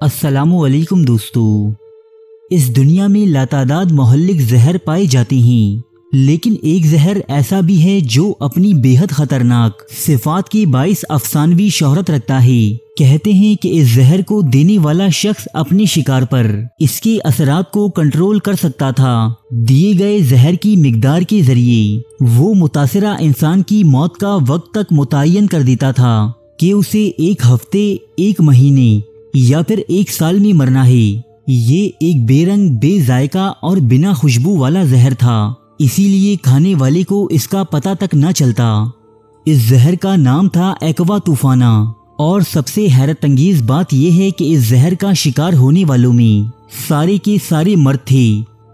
अस्सलामु अलैकुम दोस्तों। इस दुनिया में लातादाद मुहल्लिक जहर पाए जाते हैं, लेकिन एक जहर ऐसा भी है जो अपनी बेहद खतरनाक सिफात के बाइस अफसानवी शोहरत रखता है। कहते हैं कि इस जहर को देने वाला शख्स अपने शिकार पर इसके असरात को कंट्रोल कर सकता था। दिए गए जहर की मिकदार के जरिए वो मुतासिरा इंसान की मौत का वक्त तक मुतय्यन कर देता था कि उसे एक हफ्ते, एक महीने या फिर एक साल में मरना है। ये एक बेरंग, बेजायका और बिना खुशबू वाला जहर था, इसीलिए खाने वाले को इसका पता तक न चलता। इस जहर का नाम था एक्वा तूफाना। और सबसे हैरत अंगेज बात यह है कि इस जहर का शिकार होने वालों में सारे के सारे मर्द थे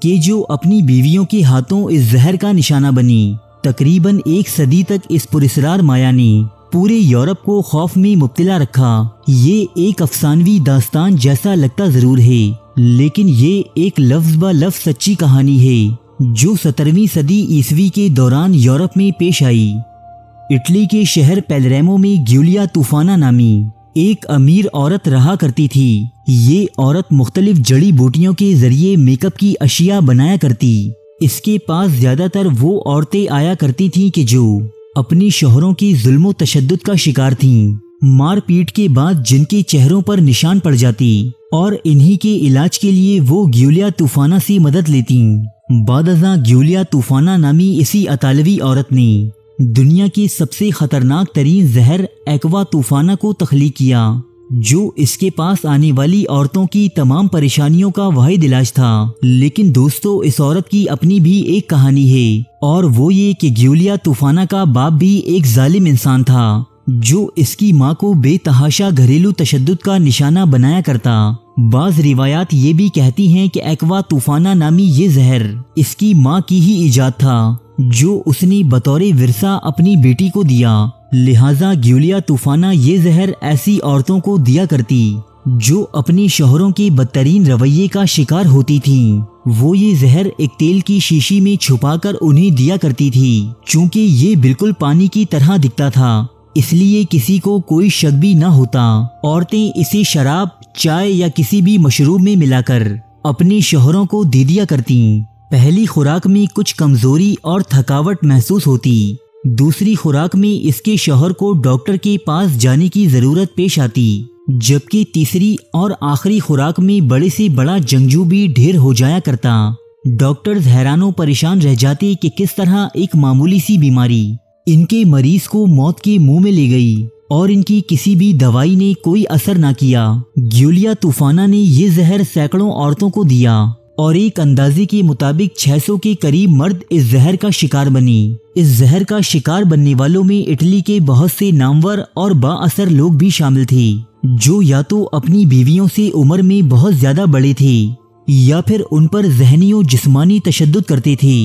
कि जो अपनी बीवियों के हाथों इस जहर का निशाना बनी। तकरीबन एक सदी तक इस पुरस्रार माया ने पूरे यूरोप को खौफ में मुब्तला रखा। ये एक अफसानवी दास्तान जैसा लगता जरूर है, लेकिन ये एक लफ्ज ब लफ्ज सच्ची कहानी है जो 17वीं सदी ईसवी के दौरान यूरोप में पेश आई। इटली के शहर पेलरेमो में ग्यूलिया तूफाना नामी एक अमीर औरत रहा करती थी। ये औरत मुख्तलिफ जड़ी बूटियों के जरिए मेकअप की अशिया बनाया करती। इसके पास ज्यादातर वो औरतें आया करती थीं कि जो अपनी शौहरों की जुल्म तशद्दुद का शिकार थीं। मारपीट के बाद जिनके चेहरों पर निशान पड़ जाती और इन्हीं के इलाज के लिए वो ग्यूलिया तूफाना से मदद लेती। बादअज़ां ग्यूलिया तूफाना नामी इसी अतालवी औरत ने दुनिया की सबसे खतरनाक तरीन जहर एक्वा तूफाना को तख्लीक किया, जो इसके पास आने वाली औरतों की तमाम परेशानियों का वाहिद इलाज था। लेकिन दोस्तों, इस औरत की अपनी भी एक कहानी है, और वो ये कि ग्यूलिया तूफाना का बाप भी एक जालिम इंसान था जो इसकी माँ को बेतहाशा घरेलू तशद्दुद का निशाना बनाया करता। बाज रिवायात ये भी कहती हैं कि एक्वा तूफाना नामी ये जहर इसकी माँ की ही इजाद था, जो उसने बतौर विरसा अपनी बेटी को दिया। लिहाजा ग्यूलिया तूफाना ये जहर ऐसी औरतों को दिया करती जो अपने शौहरों के बदतरीन रवैये का शिकार होती थीं। वो ये जहर एक तेल की शीशी में छुपाकर उन्हें दिया करती थी। चूंकि ये बिल्कुल पानी की तरह दिखता था, इसलिए किसी को कोई शक भी न होता। औरतें इसे शराब, चाय या किसी भी मशरूब में मिलाकर अपने शौहरों को दे दिया करती। पहली खुराक में कुछ कमजोरी और थकावट महसूस होती, दूसरी खुराक में इसके शौहर को डॉक्टर के पास जाने की जरूरत पेश आती, जबकि तीसरी और आखिरी खुराक में बड़े से बड़ा जंगजू भी ढेर हो जाया करता। डॉक्टर्स हैरानों परेशान रह जाते कि किस तरह एक मामूली सी बीमारी इनके मरीज को मौत के मुंह में ले गई और इनकी किसी भी दवाई ने कोई असर ना किया। ग्यूलिया तूफाना ने ये जहर सैकड़ों औरतों को दिया और एक अंदाजे के मुताबिक 600 के करीब मर्द इस जहर का शिकार बने। इस जहर का शिकार बनने वालों में इटली के बहुत से नामवर और बाअसर लोग भी शामिल थे, जो या तो अपनी बीवियों से उम्र में बहुत ज्यादा बड़े थे या फिर उन पर ज़हनी और जिस्मानी तशद्दुद करते थे।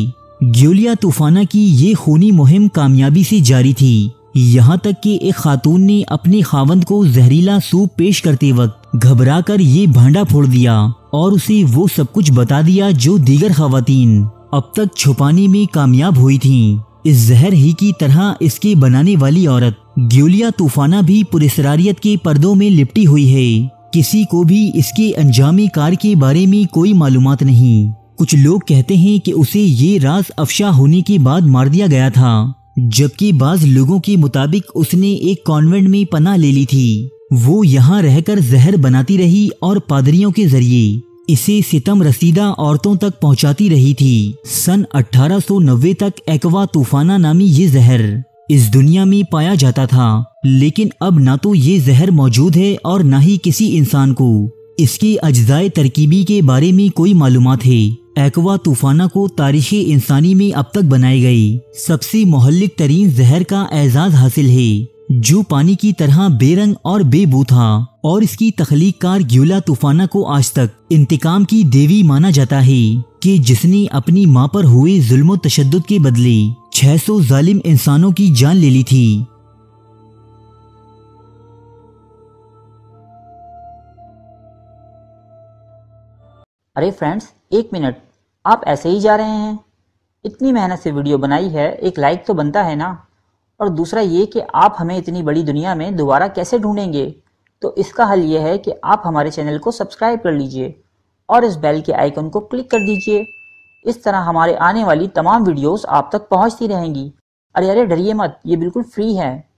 ग्यूलिया तूफाना की ये खूनी मुहिम कामयाबी से जारी थी, यहाँ तक कि एक खातून ने अपने खावंद को जहरीला सूप पेश करते वक्त घबराकर ये भांडा फोड़ दिया और उसे वो सब कुछ बता दिया जो दीगर खवातीन अब तक छुपाने में कामयाब हुई थीं। इस जहर ही की तरह इसके बनाने वाली औरत ग्यूलिया तूफाना भी पुरस्रारियत के पर्दों में लिपटी हुई है। किसी को भी इसके अंजामी कार के बारे में कोई मालूमात नहीं। कुछ लोग कहते हैं कि उसे ये राज अफशा होने के बाद मार दिया गया था, जबकि बाज लोगों के मुताबिक उसने एक कॉन्वेंट में पनाह ले ली थी। वो यहाँ रहकर जहर बनाती रही और पादरियों के जरिए इसे सितम रसीदा औरतों तक पहुँचाती रही थी। सन 1890 तक एक्वा तूफाना नामी ये जहर इस दुनिया में पाया जाता था, लेकिन अब ना तो ये जहर मौजूद है और ना ही किसी इंसान को इसके अज्जाए तरकीबी के बारे में कोई मालूमात है। एक्वा तूफाना को तारीख़ इंसानी में अब तक बनाई गई सबसे मुहल्लिक तरीन जहर का एजाज हासिल है, जो पानी की तरह बेरंग और बेबू था। और इसकी तख्लीककार ग्यूलिया तूफाना को आज तक इंतकाम की देवी माना जाता है कि जिसने अपनी माँ पर हुए जुल्म तशद्दुद के बदले 600 जालिम इंसानों की जान ले ली थी। अरे फ्रेंड्स, एक मिनट, आप ऐसे ही जा रहे हैं? इतनी मेहनत से वीडियो बनाई है, एक लाइक तो बनता है ना। और दूसरा ये कि आप हमें इतनी बड़ी दुनिया में दोबारा कैसे ढूंढेंगे? तो इसका हल ये है कि आप हमारे चैनल को सब्सक्राइब कर लीजिए और इस बेल के आइकन को क्लिक कर दीजिए। इस तरह हमारे आने वाली तमाम वीडियोस आप तक पहुंचती रहेंगी। अरे डरिए मत, ये बिल्कुल फ्री है।